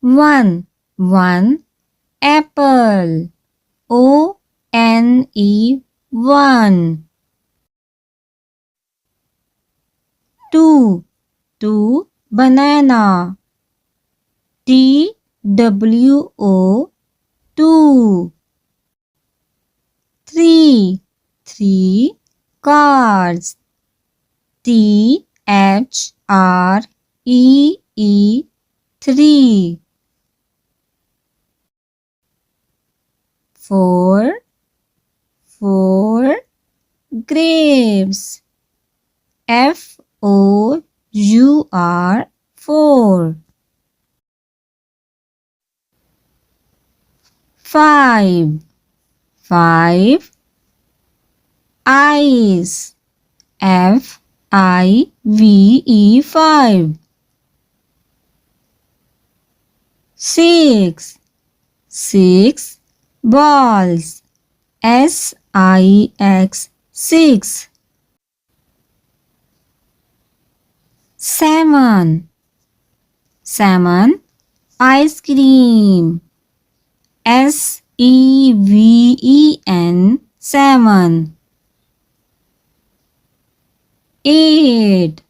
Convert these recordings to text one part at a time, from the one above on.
One. Apple. O-N-E. One. Two. Banana. T-W-O. Two. Three. Cards. T-H-R-E-E. Three. Four. Grapes. F-O-U-R. Four. Five. Eyes. F-I-V-E. Five. Six. Balls. S-I-X. Six. Seven. Ice cream. S-E-V-E-N. Seven. Eight.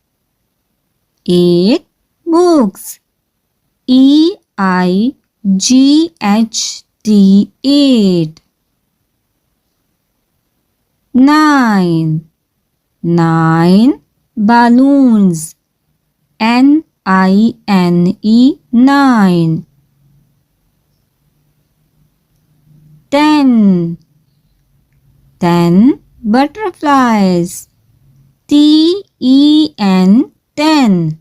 Books. E-I-G-H-T. Eight. Nine. Balloons. N-I-N-E. Nine. 10. Butterflies. T-E-N. 10.